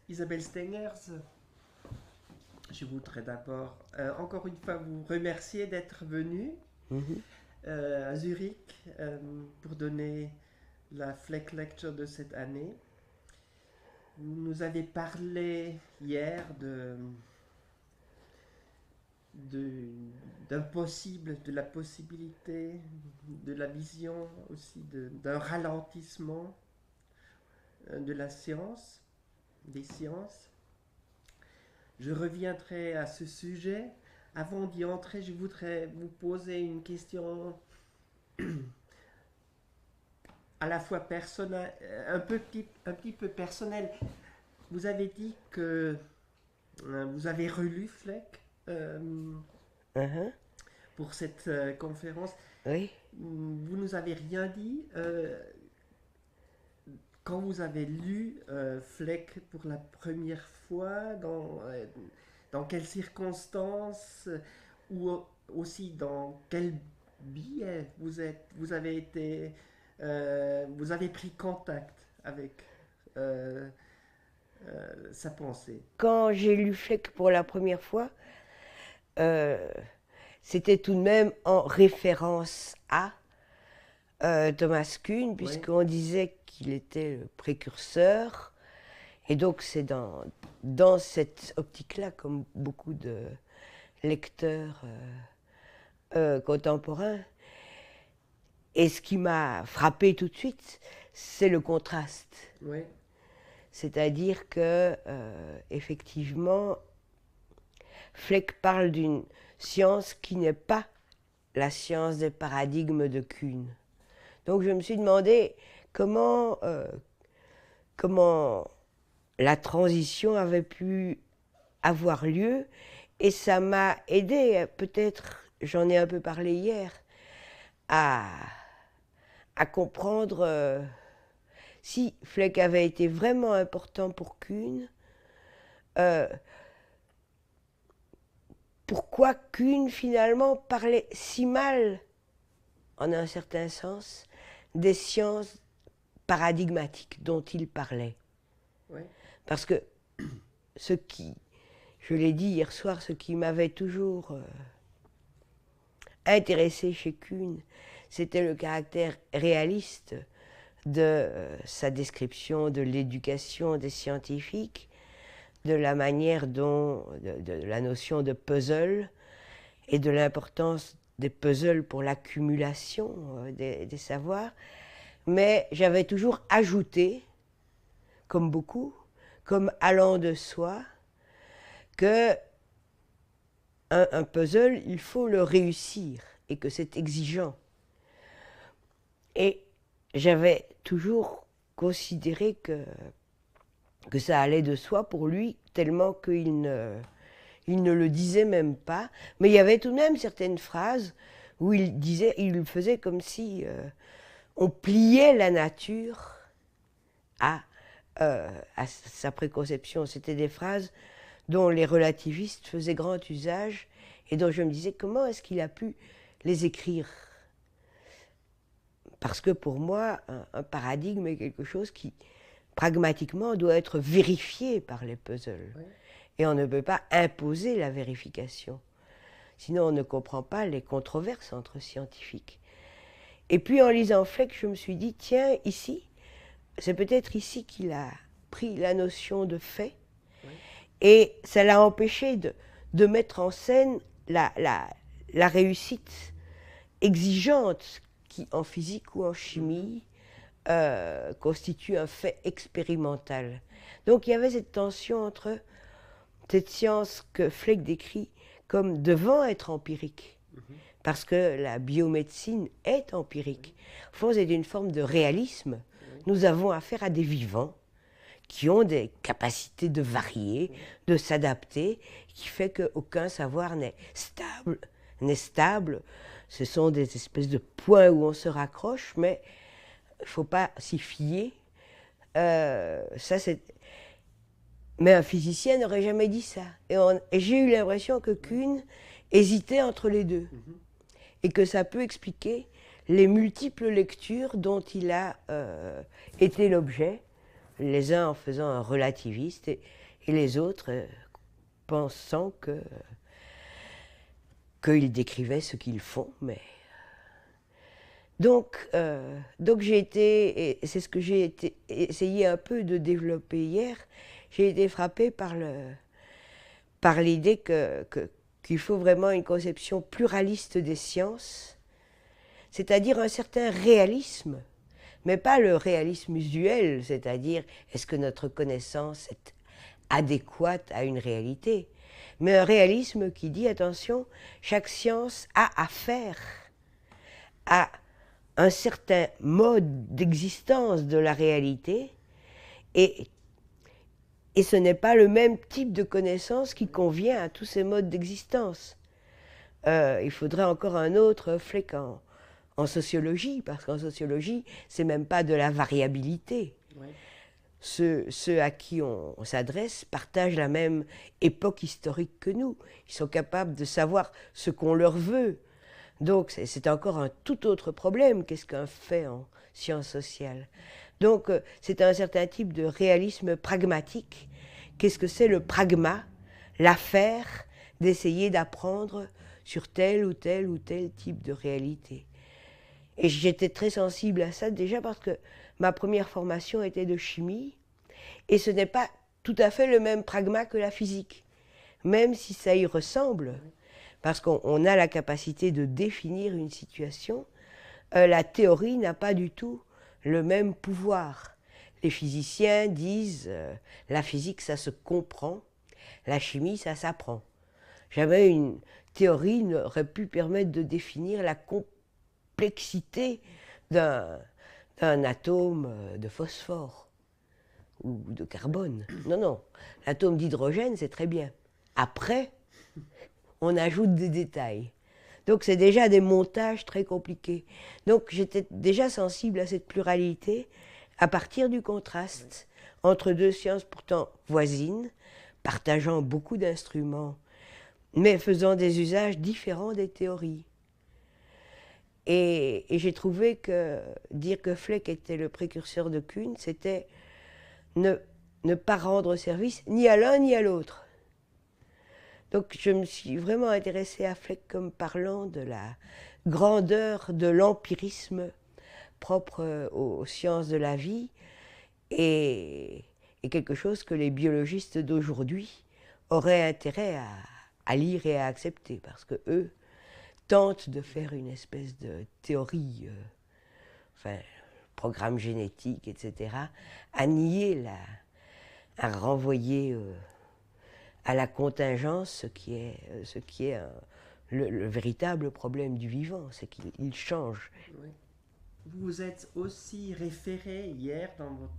Isabelle Stengers, je voudrais d'abord encore une fois vous remercier d'être venue Mhm. à Zurich pour donner la Fleck Lecture de cette année. Vous nous avez parlé hier de, de la possibilité, de la vision aussi d'un ralentissement de la science, des sciences. Je reviendrai à ce sujet. Avant d'y entrer, je voudrais vous poser une question à la fois personnelle, un petit peu personnelle. Vous avez dit que vous avez relu Fleck Mhm. pour cette conférence. Oui. Vous nous avez rien dit. Quand vous avez lu Fleck pour la première fois, dans quelles circonstances ou aussi dans quel biais vous avez vous avez pris contact avec euh, sa pensée. Quand j'ai lu Fleck pour la première fois, euh, c'était tout de même en référence à Thomas Kuhn, Oui, puisqu'on disait qu'il était le précurseur. Et donc c'est dans cette optique-là, comme beaucoup de lecteurs contemporains. Et ce qui m'a frappé tout de suite, c'est le contraste. oui, C'est-à-dire que, effectivement, Fleck parle d'une science qui n'est pas la science des paradigmes de Kuhn. Donc je me suis demandé comment la transition avait pu avoir lieu, et ça m'a aidé, peut-être, j'en ai un peu parlé hier, à, à comprendre si Fleck avait été vraiment important pour Kuhn, euh, pourquoi Kuhn finalement parlait si mal, en un certain sens, des sciences paradigmatiques dont il parlait. oui, Parce que ce qui, je l'ai dit hier soir, ce qui m'avait toujours intéressé chez Kuhn, c'était le caractère réaliste de sa description de l'éducation des scientifiques, de la manière dont, de la notion de puzzle et de l'importance des puzzles pour l'accumulation des savoirs. Mais j'avais toujours ajouté, comme beaucoup, comme allant de soi, que un puzzle, il faut le réussir et que c'est exigeant. Et j'avais toujours considéré que ça allait de soi pour lui, tellement il ne le disait même pas. Mais il y avait tout de même certaines phrases où il faisait comme si on pliait la nature à, à sa préconception. C'était des phrases dont les relativistes faisaient grand usage et dont je me disais comment est-ce qu'il a pu les écrire. Parce que pour moi, un paradigme est quelque chose qui, pragmatiquement, doit être vérifié par les puzzles. oui. Et on ne peut pas imposer la vérification. Sinon, on ne comprend pas les controverses entre scientifiques. Et puis, en lisant Fleck, je me suis dit, tiens, ici, c'est peut-être ici qu'il a pris la notion de fait, Oui. et ça l'a empêché de mettre en scène la réussite exigeante qui, en physique ou en Mhm. chimie, constitue un fait expérimental. Donc il y avait cette tension entre cette science que Fleck décrit comme devant être empirique, Mhm. parce que la biomédecine est Oui, empirique. Au fond, c'est une forme de réalisme. oui, Nous avons affaire à des vivants qui ont des capacités de varier, oui, de s'adapter, qui fait qu'aucun savoir n'est stable. Ce sont des espèces de points où on se raccroche, mais il ne faut pas s'y fier. Ça, c'est... Mais un physicien n'aurait jamais dit ça. Et j'ai eu l'impression que oui. Kuhn hésitait entre les deux. Mhm. Et que ça peut expliquer les multiples lectures dont il a été l'objet les uns en faisant un relativiste et les autres pensant qu'ils décrivaient ce qu'ils font, mais... Donc j'ai été, et c'est ce que j'ai essayé un peu de développer hier, j'ai été frappée par l'idée qu'il faut vraiment une conception pluraliste des sciences, c'est-à-dire un certain réalisme, mais pas le réalisme usuel, c'est-à-dire est-ce que notre connaissance est adéquate à une réalité, mais un réalisme qui dit attention, chaque science a affaire à un certain mode d'existence de la réalité et ce n'est pas le même type de connaissance qui convient à tous ces modes d'existence. Il faudrait encore un autre Fleck en sociologie, parce qu'en sociologie, c'est même pas de la variabilité. Ouais. Ceux à qui on s'adresse partagent la même époque historique que nous. Ils sont capables de savoir ce qu'on leur veut. Donc c'est encore un tout autre problème qu'est-ce qu'un fait en sciences sociales. Donc c'est un certain type de réalisme pragmatique. Qu'est-ce que c'est le pragma, l'affaire d'essayer d'apprendre sur tel ou tel ou tel type de réalité. Et j'étais très sensible à ça déjà parce que ma première formation était de chimie et ce n'est pas tout à fait le même pragma que la physique, même si ça y ressemble. Parce qu'on a la capacité de définir une situation, la théorie n'a pas du tout le même pouvoir. Les physiciens disent la physique ça se comprend, la chimie ça s'apprend. Jamais une théorie n'aurait pu permettre de définir la complexité d'un atome de phosphore ou de carbone. Non, non, l'atome d'hydrogène c'est très bien. Après, on ajoute des détails. Donc c'est déjà des montages très compliqués. Donc j'étais déjà sensible à cette pluralité à partir du contraste entre deux sciences pourtant voisines, partageant beaucoup d'instruments, mais faisant des usages différents des théories. Et j'ai trouvé que dire que Fleck était le précurseur de Kuhn, c'était ne pas rendre service ni à l'un ni à l'autre. Donc je me suis vraiment intéressée à Fleck comme parlant de la grandeur de l'empirisme propre aux sciences de la vie et quelque chose que les biologistes d'aujourd'hui auraient intérêt à lire et à accepter parce que eux tentent de faire une espèce de théorie, programme génétique, etc., à nier, à renvoyer à la contingence ce qui est le véritable problème du vivant, c'est qu'il change. Oui. Vous vous êtes aussi référé hier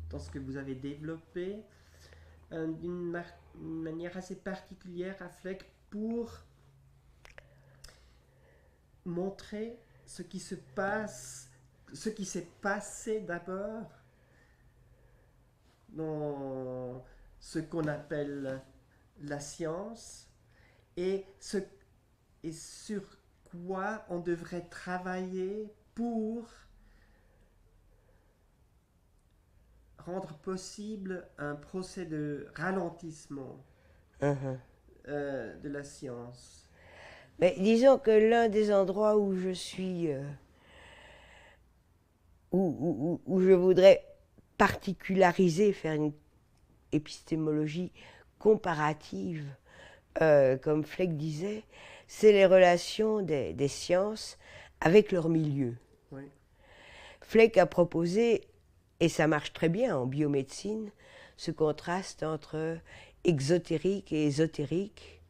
dans ce que vous avez développé d'une manière assez particulière à Fleck pour montrer ce qui se passe, ce qui s'est passé d'abord dans ce qu'on appelle la science et sur quoi on devrait travailler pour rendre possible un procès de ralentissement de la science. Mais disons que l'un des endroits où je suis, où je voudrais particulariser, faire une épistémologie comparative, comme Fleck disait, c'est les relations des sciences avec leur milieu. Oui. Fleck a proposé, et ça marche très bien en biomédecine, ce contraste entre exotérique et ésotérique,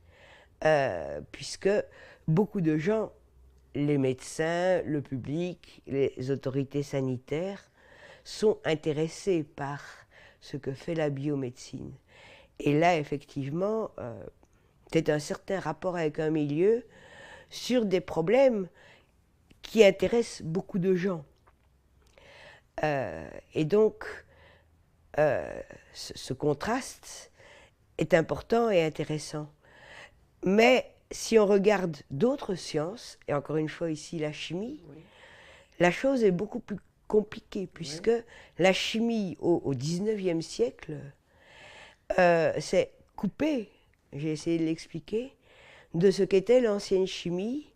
puisque beaucoup de gens, les médecins, le public, les autorités sanitaires, sont intéressés par ce que fait la biomédecine. Et là, effectivement, c'est un certain rapport avec un milieu sur des problèmes qui intéressent beaucoup de gens. Et donc, ce contraste est important et intéressant. Mais si on regarde d'autres sciences, et encore une fois ici la chimie, oui, la chose est beaucoup plus compliqué, puisque la chimie au XIXe siècle s'est coupée, j'ai essayé de l'expliquer, de ce qu'était l'ancienne chimie,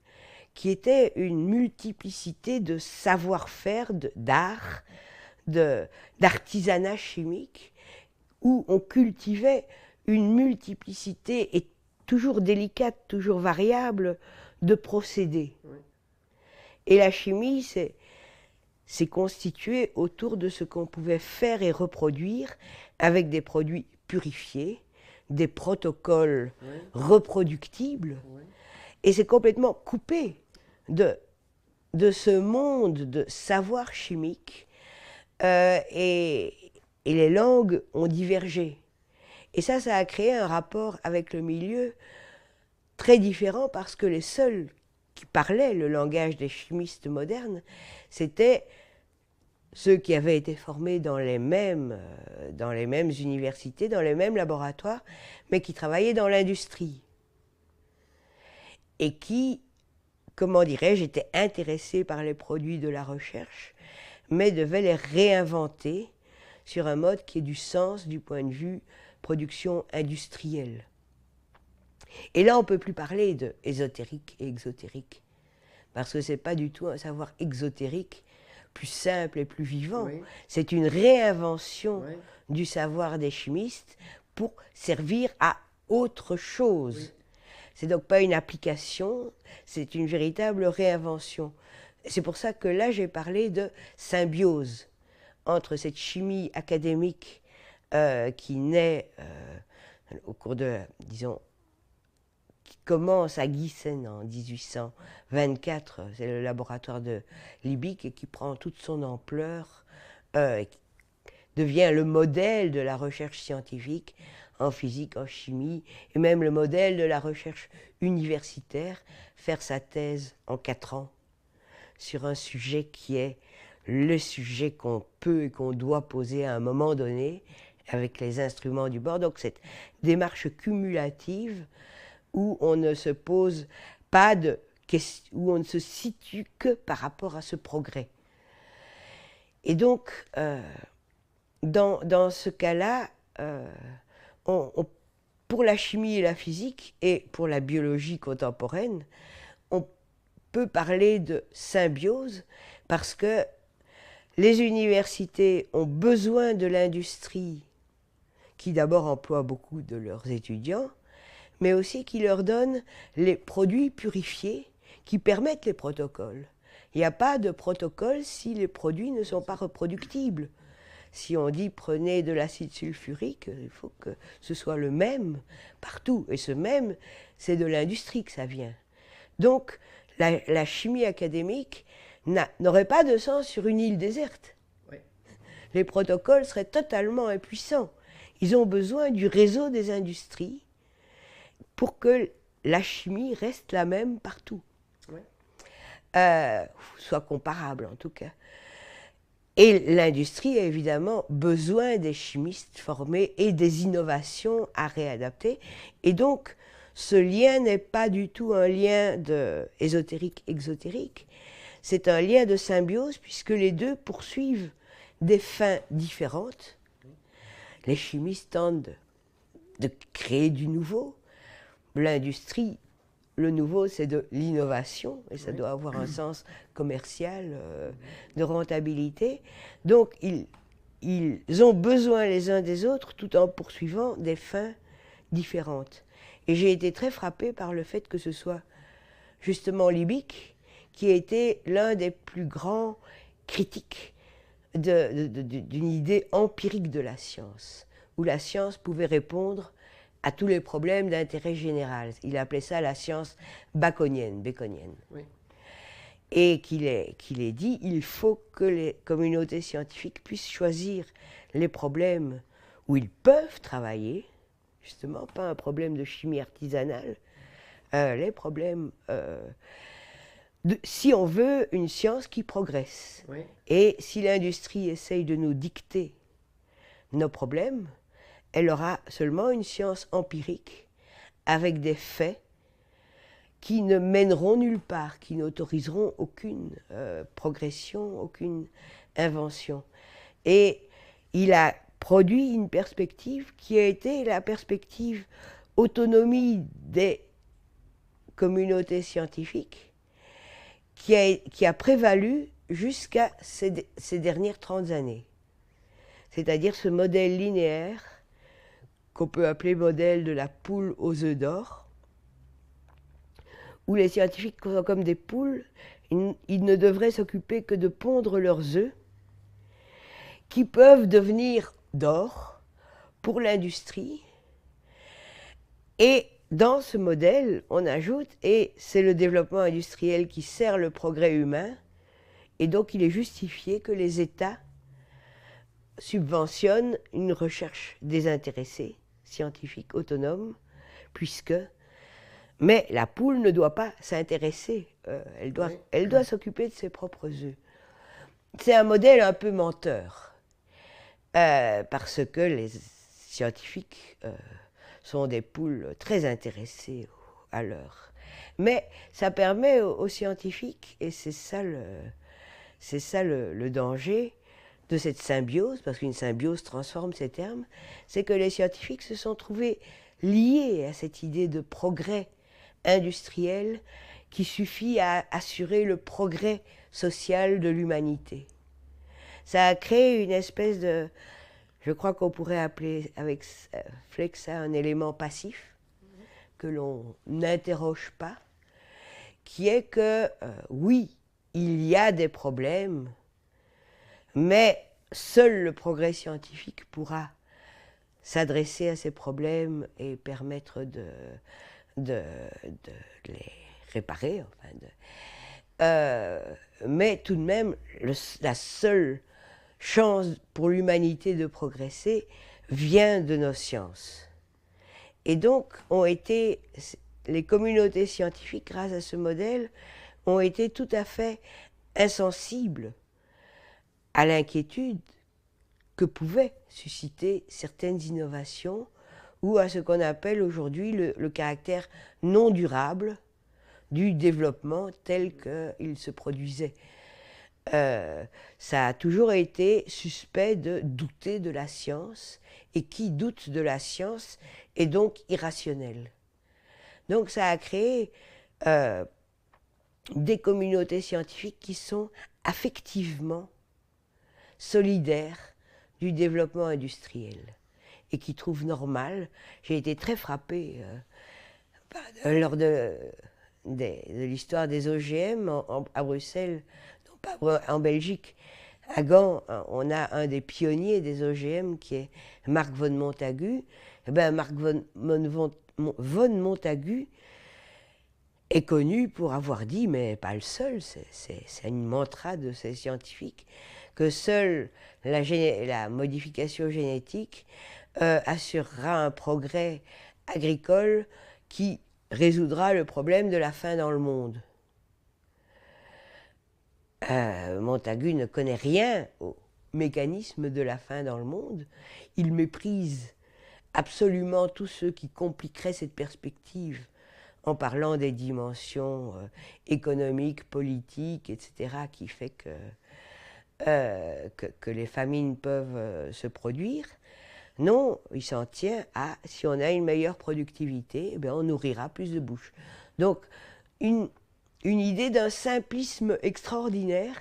qui était une multiplicité de savoir-faire, d'art, d'artisanat chimique, où on cultivait une multiplicité et toujours délicate, toujours variable, de procédés. Oui. Et la chimie, c'est constitué autour de ce qu'on pouvait faire et reproduire avec des produits purifiés, des protocoles reproductibles, et c'est complètement coupé de ce monde de savoir chimique, et les langues ont divergé. Et ça a créé un rapport avec le milieu très différent, parce que les seuls qui parlaient le langage des chimistes modernes, c'était ceux qui avaient été formés dans les mêmes universités, dans les mêmes laboratoires, mais qui travaillaient dans l'industrie. Et qui, comment dirais-je, étaient intéressés par les produits de la recherche, mais devaient les réinventer sur un mode qui ait du sens du point de vue production industrielle. Et là, on ne peut plus parler de ésotérique et exotérique, parce que ce n'est pas du tout un savoir exotérique, plus simple et plus vivant. Oui. C'est une réinvention du savoir des chimistes pour servir à autre chose. Oui. C'est donc pas une application, c'est une véritable réinvention. C'est pour ça que là, j'ai parlé de symbiose entre cette chimie académique qui naît au cours de, disons, qui commence à Gießen en 1824, c'est le laboratoire de Liebig, et qui prend toute son ampleur, qui devient le modèle de la recherche scientifique en physique, en chimie, et même le modèle de la recherche universitaire, faire sa thèse en 4 ans sur un sujet qui est le sujet qu'on peut et qu'on doit poser à un moment donné avec les instruments du bord. Donc cette démarche cumulative où on ne se pose pas de questions, où on ne se situe que par rapport à ce progrès. Et donc, dans ce cas-là, pour la chimie et la physique, et pour la biologie contemporaine, on peut parler de symbiose, parce que les universités ont besoin de l'industrie, qui d'abord emploie beaucoup de leurs étudiants, mais aussi qui leur donne les produits purifiés qui permettent les protocoles. Il n'y a pas de protocole si les produits ne sont pas reproductibles. Si on dit prenez de l'acide sulfurique, il faut que ce soit le même partout. Et ce même, c'est de l'industrie que ça vient. Donc, la chimie académique n'aurait pas de sens sur une île déserte. Oui. Les protocoles seraient totalement impuissants. Ils ont besoin du réseau des industries pour que la chimie reste la même partout. Oui. Soit comparable en tout cas. Et l'industrie a évidemment besoin des chimistes formés et des innovations à réadapter. Et donc, ce lien n'est pas du tout un lien de ésotérique-exotérique. C'est un lien de symbiose, puisque les deux poursuivent des fins différentes. Les chimistes tentent de créer du nouveau. L'industrie, le nouveau, c'est de l'innovation, et ça doit avoir un sens commercial, de rentabilité. Donc, ils ont besoin les uns des autres, tout en poursuivant des fins différentes. Et j'ai été très frappée par le fait que ce soit justement Liebig qui a été l'un des plus grands critiques d'une idée empirique de la science, où la science pouvait répondre à tous les problèmes d'intérêt général. Il appelait ça la science baconienne. Oui. Et qu'il ait dit, il faut que les communautés scientifiques puissent choisir les problèmes où ils peuvent travailler, justement, pas un problème de chimie artisanale, les problèmes... si on veut une science qui progresse, oui. Et si l'industrie essaye de nous dicter nos problèmes, elle aura seulement une science empirique avec des faits qui ne mèneront nulle part, qui n'autoriseront aucune progression, aucune invention. Et il a produit une perspective qui a été la perspective autonomie des communautés scientifiques qui a prévalu jusqu'à ces dernières 30 années. C'est-à-dire ce modèle linéaire qu'on peut appeler modèle de la poule aux œufs d'or, où les scientifiques sont comme des poules, ils ne devraient s'occuper que de pondre leurs œufs, qui peuvent devenir d'or pour l'industrie. Et dans ce modèle, on ajoute, et c'est le développement industriel qui sert le progrès humain, et donc il est justifié que les États subventionnent une recherche désintéressée, scientifique, autonome, puisque... Mais la poule ne doit pas s'intéresser, elle doit s'occuper de ses propres œufs. C'est un modèle un peu menteur, parce que les scientifiques sont des poules très intéressées à l'heure. Mais ça permet aux scientifiques, et c'est ça le danger de cette symbiose, parce qu'une symbiose transforme ces termes, c'est que les scientifiques se sont trouvés liés à cette idée de progrès industriel qui suffit à assurer le progrès social de l'humanité. Ça a créé une espèce de... Je crois qu'on pourrait appeler avec Fleck ça un élément passif, que l'on n'interroge pas, qui est que, oui, il y a des problèmes, mais seul le progrès scientifique pourra s'adresser à ces problèmes et permettre de les réparer. Mais tout de même, la seule chance pour l'humanité de progresser vient de nos sciences. Et donc, les communautés scientifiques, grâce à ce modèle, ont été tout à fait insensibles à l'inquiétude que pouvaient susciter certaines innovations ou à ce qu'on appelle aujourd'hui le caractère non durable du développement tel qu'il se produisait. Ça a toujours été suspect de douter de la science, et qui doute de la science est donc irrationnel. Donc ça a créé des communautés scientifiques qui sont affectivement solidaires du développement industriel et qui trouvent normal. J'ai été très frappée lors de l'histoire des OGM à Bruxelles, non pas en Belgique. À Gand, on a un des pionniers des OGM qui est Marc von Montagu. Et ben, Marc von Montagu est connu pour avoir dit, mais pas le seul, c'est une mantra de ces scientifiques, que seule la modification génétique assurera un progrès agricole qui résoudra le problème de la faim dans le monde. Montagu ne connaît rien au mécanisme de la faim dans le monde. Il méprise absolument tous ceux qui compliqueraient cette perspective en parlant des dimensions économiques, politiques, etc., qui fait que les famines peuvent se produire. Non, il s'en tient à, si on a une meilleure productivité, eh bien, on nourrira plus de bouches. Donc, une idée d'un simplisme extraordinaire,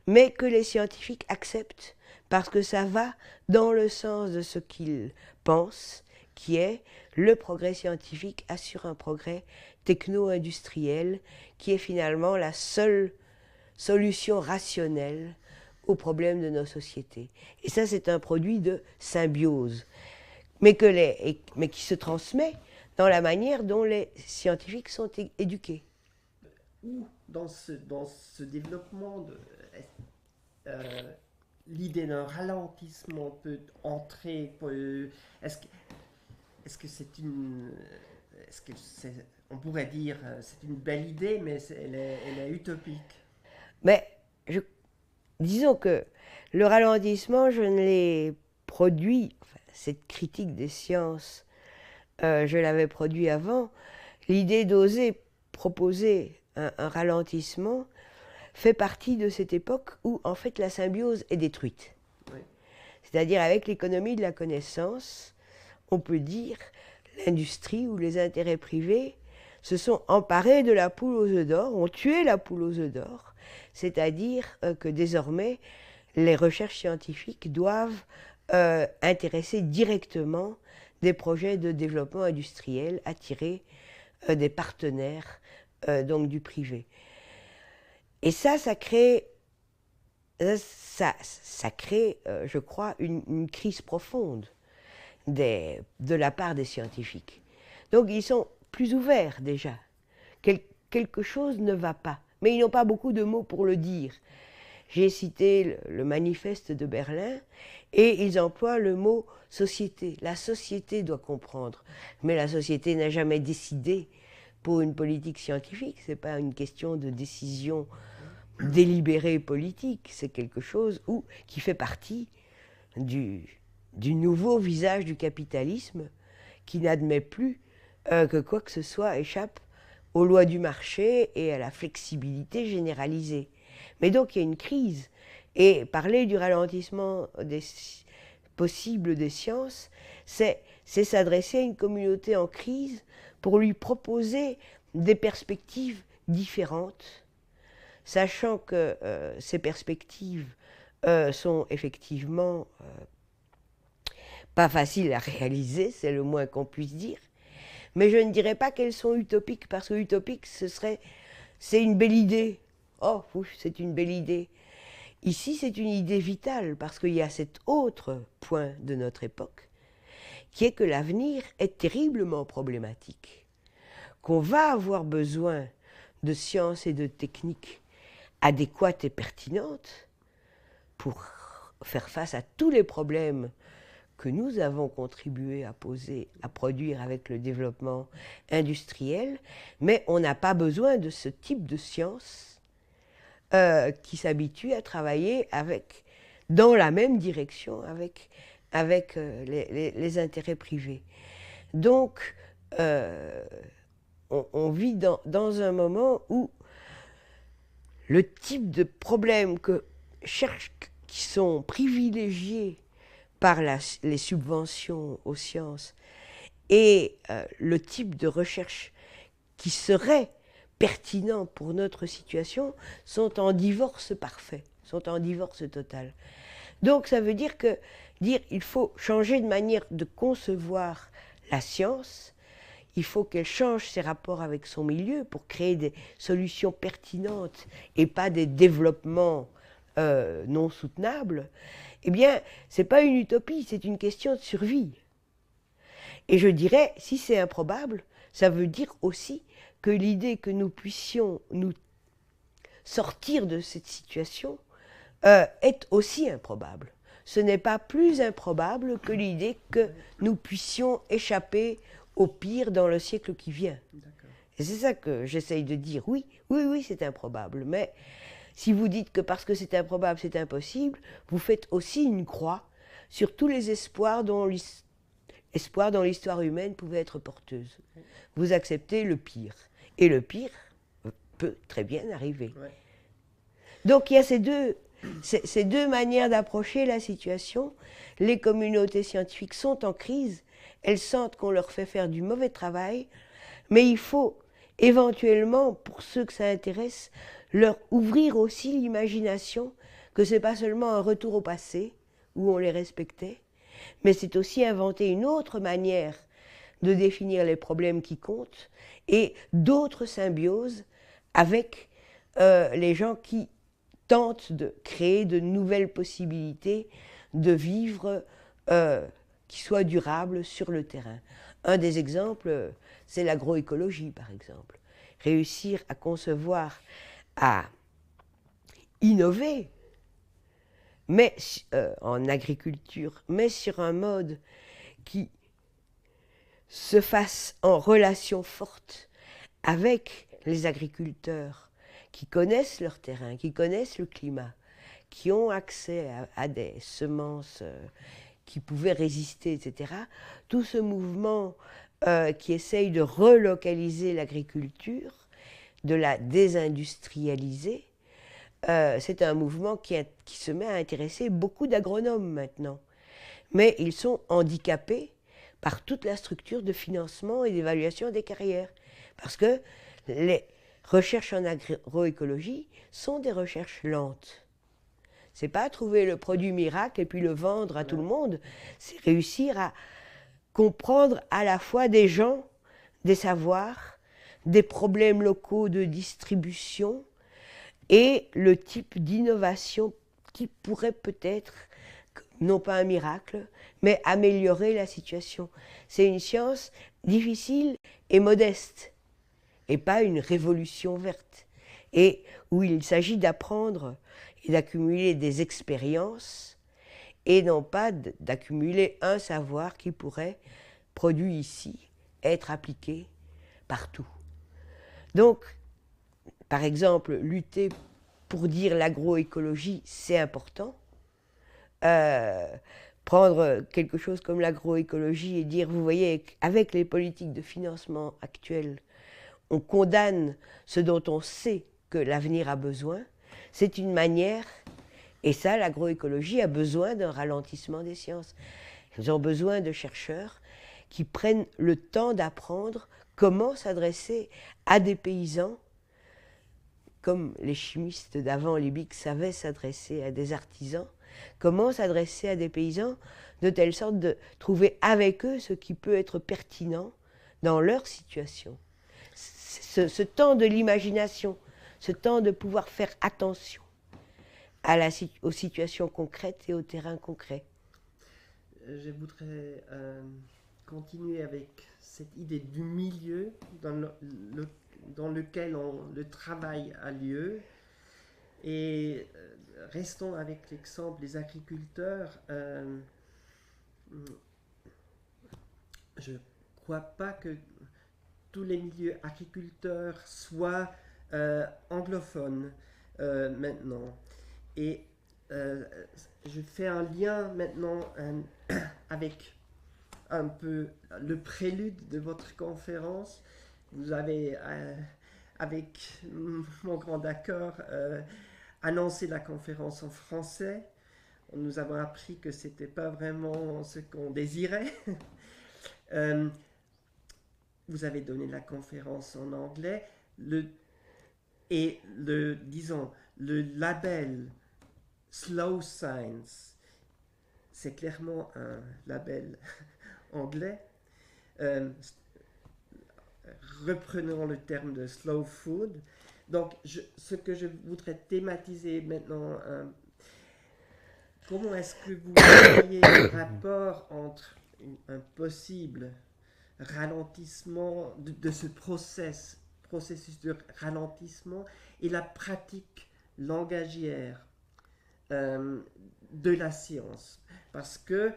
mais que les scientifiques acceptent, parce que ça va dans le sens de ce qu'ils pensent, qui est le progrès scientifique assure un progrès techno-industriel, qui est finalement la seule solution rationnelle aux problèmes de nos sociétés. Et ça, c'est un produit de symbiose, mais qui se transmet dans la manière dont les scientifiques sont éduqués. Où dans ce développement, l'idée d'un ralentissement peut entrer. Est-ce que c'est une... on pourrait dire c'est une belle idée, mais elle est utopique. Mais disons que le ralentissement, je ne l'ai produit, cette critique des sciences, je l'avais produit avant. L'idée d'oser proposer un ralentissement, fait partie de cette époque où, en fait, la symbiose est détruite. Oui. C'est-à-dire, avec l'économie de la connaissance, on peut dire, l'industrie ou les intérêts privés se sont emparés de la poule aux œufs d'or, ont tué la poule aux œufs d'or, c'est-à-dire que désormais, les recherches scientifiques doivent intéresser directement des projets de développement industriel, attirer des partenaires donc du privé. Et ça crée, je crois, une crise profonde de la part des scientifiques. Donc ils sont plus ouverts déjà. Quelque chose ne va pas. Mais ils n'ont pas beaucoup de mots pour le dire. J'ai cité le manifeste de Berlin et ils emploient le mot société. La société doit comprendre. Mais la société n'a jamais décidé pour une politique scientifique. Ce n'est pas une question de décision délibérée politique. C'est quelque chose qui fait partie du nouveau visage du capitalisme qui n'admet plus que quoi que ce soit échappe aux lois du marché et à la flexibilité généralisée. Mais donc il y a une crise. Et parler du ralentissement possible des sciences, c'est s'adresser à une communauté en crise pour lui proposer des perspectives différentes, sachant que ces perspectives sont effectivement pas faciles à réaliser, c'est le moins qu'on puisse dire. Mais je ne dirais pas qu'elles sont utopiques, parce que utopique, c'est une belle idée. Oh, c'est une belle idée. Ici, c'est une idée vitale, parce qu'il y a cet autre point de notre époque, qui est que l'avenir est terriblement problématique, qu'on va avoir besoin de sciences et de techniques adéquates et pertinentes pour faire face à tous les problèmes que nous avons contribué à produire avec le développement industriel, mais on n'a pas besoin de ce type de science qui s'habitue à travailler dans la même direction avec les intérêts privés. Donc, on vit dans un moment où le type de problèmes qui sont privilégiés par les subventions aux sciences et le type de recherche qui serait pertinent pour notre situation sont en divorce parfait, sont en divorce total. Donc ça veut dire il faut changer de manière de concevoir la science, il faut qu'elle change ses rapports avec son milieu pour créer des solutions pertinentes et pas des développements non soutenables. Eh bien, ce n'est pas une utopie, c'est une question de survie. Et je dirais, si c'est improbable, ça veut dire aussi que l'idée que nous puissions nous sortir de cette situation est aussi improbable. Ce n'est pas plus improbable que l'idée que nous puissions échapper au pire dans le siècle qui vient. Et c'est ça que j'essaye de dire. Oui, c'est improbable, mais si vous dites que parce que c'est improbable, c'est impossible, vous faites aussi une croix sur tous les espoirs dont l'histoire humaine pouvait être porteuse. Vous acceptez le pire. Et le pire peut très bien arriver. Ouais. Donc il y a ces deux manières d'approcher la situation. Les communautés scientifiques sont en crise. Elles sentent qu'on leur fait faire du mauvais travail. Mais il faut éventuellement, pour ceux que ça intéresse, leur ouvrir aussi l'imagination que ce n'est pas seulement un retour au passé, où on les respectait, mais c'est aussi inventer une autre manière de définir les problèmes qui comptent et d'autres symbioses avec les gens qui tentent de créer de nouvelles possibilités de vivre qui soient durables sur le terrain. Un des exemples, c'est l'agroécologie, par exemple. Réussir à concevoir, à innover, mais en agriculture, mais sur un mode qui se fasse en relation forte avec les agriculteurs qui connaissent leur terrain, qui connaissent le climat, qui ont accès à des semences qui pouvaient résister, etc. Tout ce mouvement qui essaye de relocaliser l'agriculture, de la désindustrialiser, c'est un mouvement qui se met à intéresser beaucoup d'agronomes maintenant. Mais ils sont handicapés par toute la structure de financement et d'évaluation des carrières. Parce que les recherches en agroécologie sont des recherches lentes. C'est pas trouver le produit miracle et puis le vendre à tout le monde. C'est réussir à comprendre à la fois des gens, des savoirs, des problèmes locaux de distribution et le type d'innovation qui pourrait peut-être, non pas un miracle, mais améliorer la situation. C'est une science difficile et modeste, et pas une révolution verte, et où il s'agit d'apprendre et d'accumuler des expériences, et non pas d'accumuler un savoir qui pourrait, produit ici, être appliqué partout. Donc, par exemple, lutter pour dire l'agroécologie, c'est important. Prendre quelque chose comme l'agroécologie et dire, vous voyez, avec les politiques de financement actuelles, on condamne ce dont on sait que l'avenir a besoin, c'est une manière, et ça, l'agroécologie a besoin d'un ralentissement des sciences. Ils ont besoin de chercheurs qui prennent le temps d'apprendre comment s'adresser à des paysans, comme les chimistes d'avant Liebig savaient s'adresser à des artisans, comment s'adresser à des paysans de telle sorte de trouver avec eux ce qui peut être pertinent dans leur situation. Ce temps de l'imagination, ce temps de pouvoir faire attention aux situations concrètes et au terrain concret. Je voudrais continuer avec cette idée du milieu dans lequel le travail a lieu. Et restons avec l'exemple des agriculteurs. Je ne crois pas que tous les milieux agriculteurs soient anglophones maintenant. Et je fais un lien maintenant avec un peu le prélude de votre conférence. Vous avez, avec mon grand accord, annoncé la conférence en français. Nous avons appris que ce n'était pas vraiment ce qu'on désirait. Vous avez donné la conférence en anglais. Disons, le label Slow Science, c'est clairement un label anglais. Reprenons le terme de slow food. Donc, ce que je voudrais thématiser maintenant, comment est-ce que vous voyez le rapport entre un possible ralentissement de ce processus de ralentissement et la pratique langagière de la science? Parce que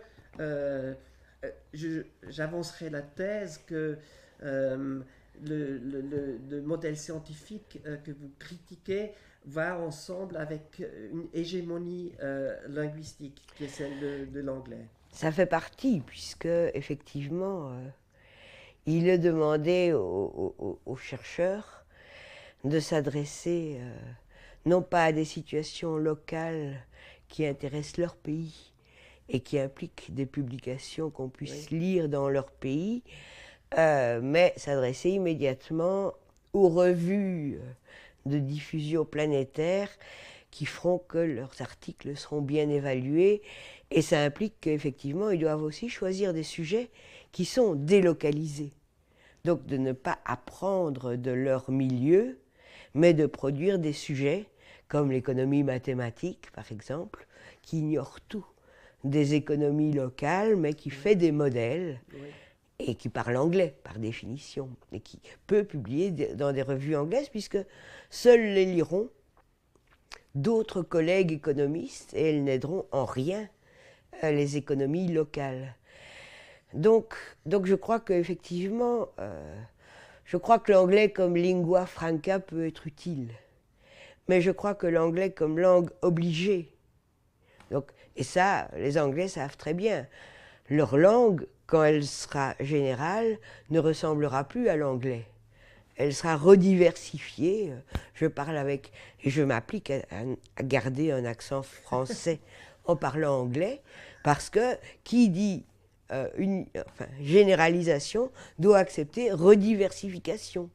j'avancerai la thèse que le modèle scientifique que vous critiquez va ensemble avec une hégémonie linguistique qui est celle de l'anglais. Ça fait partie, puisque effectivement, il est demandé aux chercheurs de s'adresser non pas à des situations locales qui intéressent leur pays et qui impliquent des publications qu'on puisse lire dans leur pays, mais s'adresser immédiatement aux revues de diffusion planétaire qui feront que leurs articles seront bien évalués. Et ça implique qu'effectivement, ils doivent aussi choisir des sujets qui sont délocalisés. Donc de ne pas apprendre de leur milieu, mais de produire des sujets comme l'économie mathématique, par exemple, qui ignore tout des économies locales, mais qui fait des modèles et qui parle anglais, par définition, et qui peut publier dans des revues anglaises, puisque seuls les liront d'autres collègues économistes, et elles n'aideront en rien les économies locales. Donc je crois qu'effectivement, je crois que l'anglais comme lingua franca peut être utile, mais je crois que l'anglais comme langue obligée, et ça, les Anglais savent très bien, leur langue, quand elle sera générale, ne ressemblera plus à l'anglais. elle sera rediversifiée. Je parle avec, et je m'applique à garder un accent français en parlant anglais, parce que qui dit généralisation doit accepter rediversification.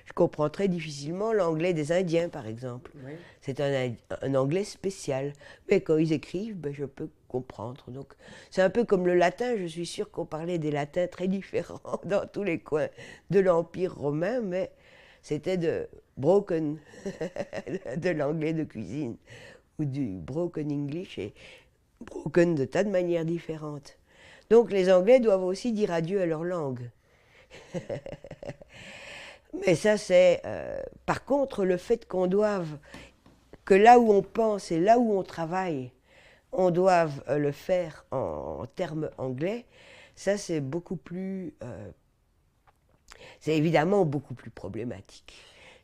Je comprends très difficilement l'anglais des Indiens, par exemple. Oui. C'est un anglais spécial. Mais quand ils écrivent, ben, je peux comprendre. Donc, c'est un peu comme le latin. Je suis sûre qu'on parlait des latins très différents dans tous les coins de l'Empire romain, mais c'était de broken, de l'anglais de cuisine, ou du broken English, et broken de tas de manières différentes. Donc, les Anglais doivent aussi dire adieu à leur langue. Mais ça, c'est... par contre, le fait qu'on doive... que là où on pense et là où on travaille, on doive le faire en termes anglais, ça, c'est beaucoup plus... c'est évidemment beaucoup plus problématique.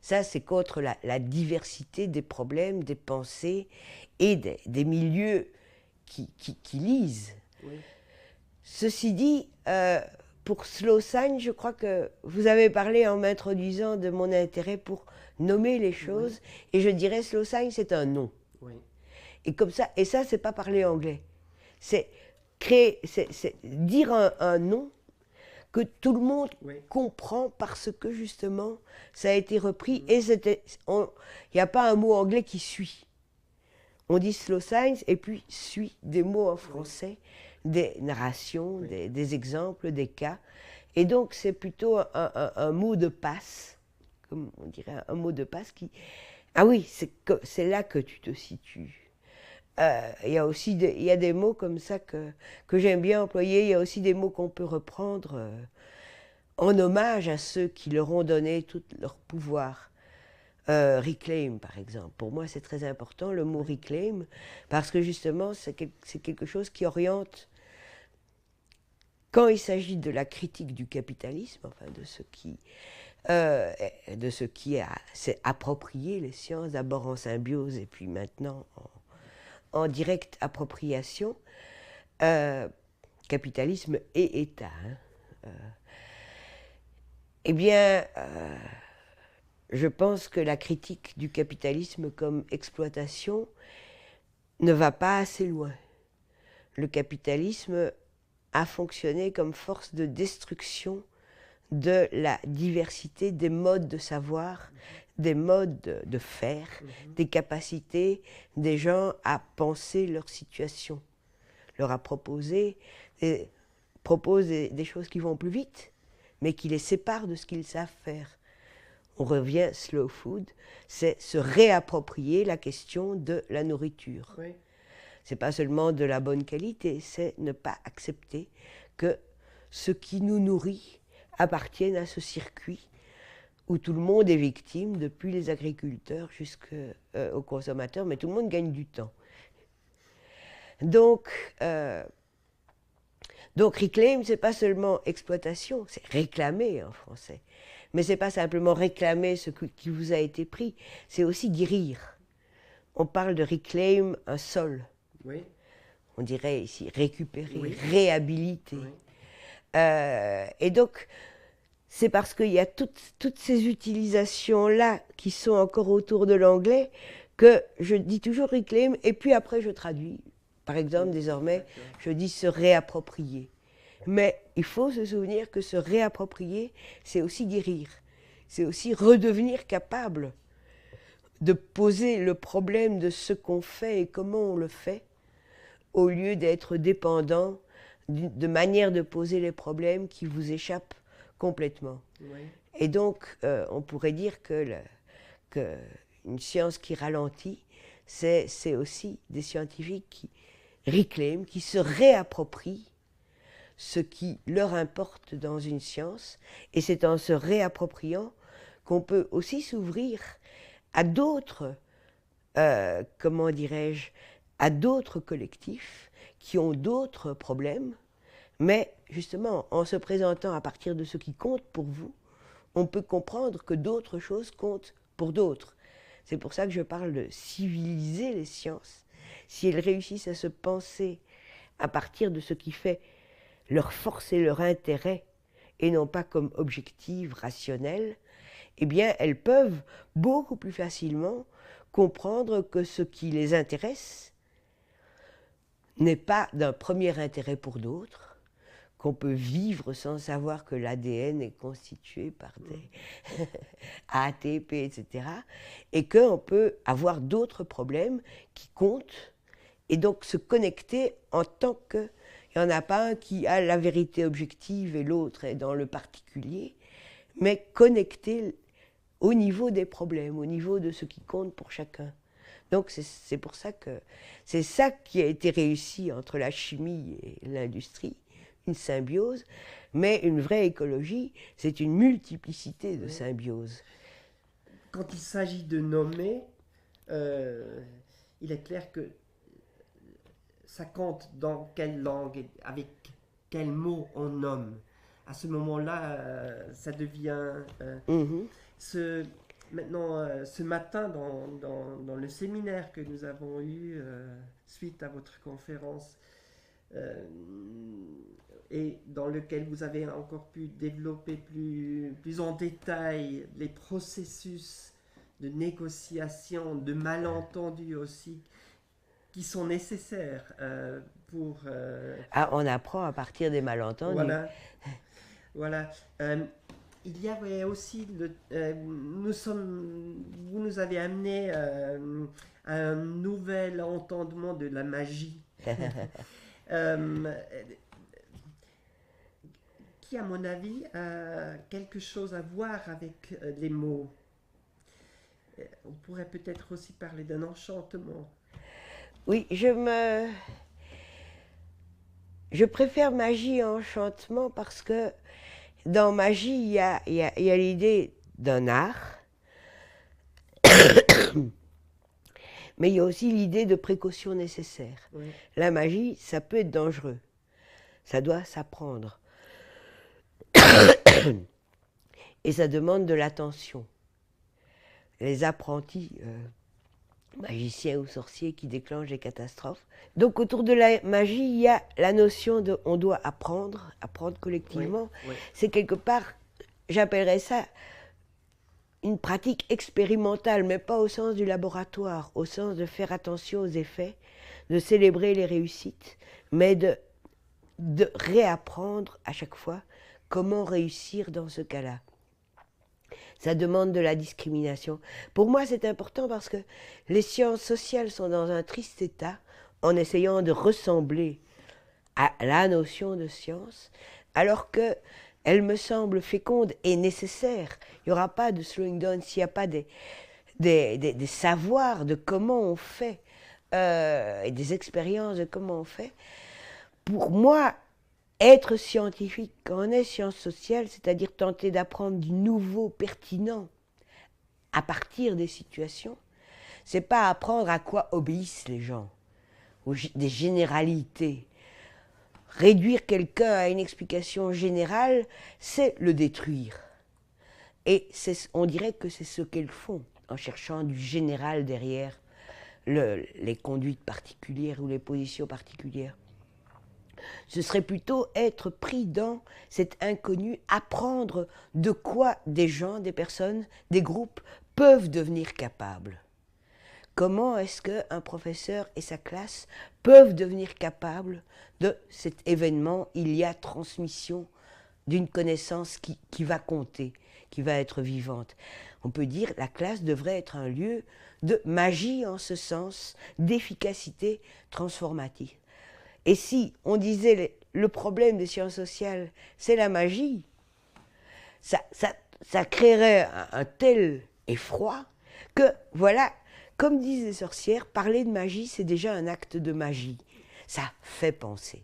Ça, c'est contre la diversité des problèmes, des pensées et des milieux qui lisent. Oui. Ceci dit... pour Slow Sign, je crois que vous avez parlé en m'introduisant de mon intérêt pour nommer les choses, et je dirais Slow Sign, c'est un nom. Oui. Et comme ça, et ça, c'est pas parler anglais. C'est créer, c'est dire un nom que tout le monde comprend parce que justement, ça a été repris et il n'y a pas un mot anglais qui suit. On dit Slow Signs et puis suit des mots en français. Des narrations, des exemples, des cas. Et donc, c'est plutôt un mot de passe, comme on dirait un mot de passe qui... Ah oui, c'est là que tu te situes. Il y a aussi il y a des mots comme ça que j'aime bien employer. Il y a aussi des mots qu'on peut reprendre en hommage à ceux qui leur ont donné tout leur pouvoir. Reclaim, par exemple. Pour moi, c'est très important, le mot reclaim, parce que justement, c'est quelque chose qui oriente. Quand il s'agit de la critique du capitalisme, enfin de ce qui s'est approprié les sciences, d'abord en symbiose et puis maintenant en directe appropriation, capitalisme et État. Eh bien, je pense que la critique du capitalisme comme exploitation ne va pas assez loin. Le capitalisme a fonctionné comme force de destruction de la diversité des modes de savoir, des modes de faire, des capacités des gens à penser leur situation. Leur a proposé propose des choses qui vont plus vite, mais qui les séparent de ce qu'ils savent faire. On revient slow food, c'est se réapproprier la question de la nourriture. Oui. C'est pas seulement de la bonne qualité, c'est ne pas accepter que ce qui nous nourrit appartienne à ce circuit où tout le monde est victime, depuis les agriculteurs jusqu'aux consommateurs, mais tout le monde gagne du temps. Donc reclaim, c'est pas seulement exploitation, c'est réclamer en français. Mais c'est pas simplement réclamer ce qui vous a été pris, c'est aussi guérir. On parle de reclaim un sol. Oui. On dirait ici récupérer, réhabiliter. Oui. Et donc, c'est parce qu'il y a toutes ces utilisations-là qui sont encore autour de l'anglais que je dis toujours reclaim et puis après je traduis. Par exemple, désormais, je dis se réapproprier. Mais il faut se souvenir que se réapproprier, c'est aussi guérir. C'est aussi redevenir capable de poser le problème de ce qu'on fait et comment on le fait, au lieu d'être dépendant de manière de poser les problèmes qui vous échappent complètement. Oui. Et donc, on pourrait dire que une science qui ralentit, c'est aussi des scientifiques qui réclament, qui se réapproprient ce qui leur importe dans une science, et c'est en se réappropriant qu'on peut aussi s'ouvrir à d'autres, comment dirais-je, à d'autres collectifs qui ont d'autres problèmes, mais justement, en se présentant à partir de ce qui compte pour vous, on peut comprendre que d'autres choses comptent pour d'autres. C'est pour ça que je parle de civiliser les sciences. Si elles réussissent à se penser à partir de ce qui fait leur force et leur intérêt, et non pas comme objectif rationnel, eh bien, elles peuvent beaucoup plus facilement comprendre que ce qui les intéresse n'est pas d'un premier intérêt pour d'autres, qu'on peut vivre sans savoir que l'ADN est constitué par des ATP, etc., et qu'on peut avoir d'autres problèmes qui comptent, et donc se connecter en tant que... Il n'y en a pas un qui a la vérité objective et l'autre est dans le particulier, mais connecter au niveau des problèmes, au niveau de ce qui compte pour chacun. Donc c'est pour ça que c'est ça qui a été réussi entre la chimie et l'industrie, une symbiose, mais une vraie écologie, c'est une multiplicité de symbioses. Quand il s'agit de nommer, il est clair que ça compte dans quelle langue, et avec quel mot on nomme. À ce moment-là, ça devient... ce, maintenant, ce matin, dans le séminaire que nous avons eu suite à votre conférence, et dans lequel vous avez encore pu développer plus en détail les processus de négociation, de malentendus aussi, qui sont nécessaires pour... Ah, on apprend à partir des malentendus. Voilà. Voilà. Il y avait aussi, vous nous avez amené un nouvel entendement de la magie, qui, à mon avis, a quelque chose à voir avec les mots. On pourrait peut-être aussi parler d'un enchantement. Oui, je préfère magie à enchantement parce que dans magie, il y a l'idée d'un art, mais il y a aussi l'idée de précaution nécessaire. Oui. La magie, ça peut être dangereux. Ça doit s'apprendre. Et ça demande de l'attention. Les apprentis magiciens ou sorciers qui déclenchent des catastrophes. Donc autour de la magie, il y a la notion de on doit apprendre collectivement. Oui, oui. C'est quelque part, j'appellerais ça une pratique expérimentale, mais pas au sens du laboratoire, au sens de faire attention aux effets, de célébrer les réussites, mais de réapprendre à chaque fois comment réussir dans ce cas-là. Ça demande de la discrimination. Pour moi, c'est important parce que les sciences sociales sont dans un triste état en essayant de ressembler à la notion de science, alors qu'elle me semble féconde et nécessaire. Il n'y aura pas de slowing down s'il n'y a pas des savoirs de comment on fait et des expériences de comment on fait. Pour moi, être scientifique, quand on est sciences sociales, c'est-à-dire tenter d'apprendre du nouveau pertinent à partir des situations, c'est pas apprendre à quoi obéissent les gens, des généralités. Réduire quelqu'un à une explication générale, c'est le détruire. Et on dirait que c'est ce qu'elles font, en cherchant du général derrière les conduites particulières ou les positions particulières. Ce serait plutôt être pris dans cet inconnu, apprendre de quoi des gens, des personnes, des groupes peuvent devenir capables. Comment est-ce qu'un professeur et sa classe peuvent devenir capables de cet événement? Il y a transmission d'une connaissance qui va compter, qui va être vivante. On peut dire que la classe devrait être un lieu de magie en ce sens, d'efficacité transformative. Et si on disait le problème des sciences sociales, c'est la magie, ça créerait un tel effroi que, voilà, comme disent les sorcières, parler de magie, c'est déjà un acte de magie. Ça fait penser.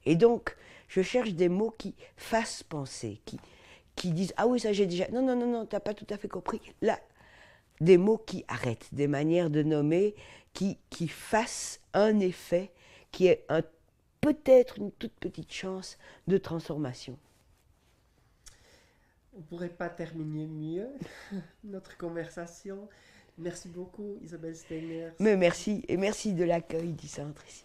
Et donc, je cherche des mots qui fassent penser, qui disent « Ah oui, ça j'ai déjà... » Non, t'as pas tout à fait compris. Là, des mots qui arrêtent, des manières de nommer qui fassent un effet, qui est peut-être une toute petite chance de transformation. On ne pourrait pas terminer mieux notre conversation. Merci beaucoup, Isabelle Steiners. Mais merci, et merci de l'accueil du centre ici.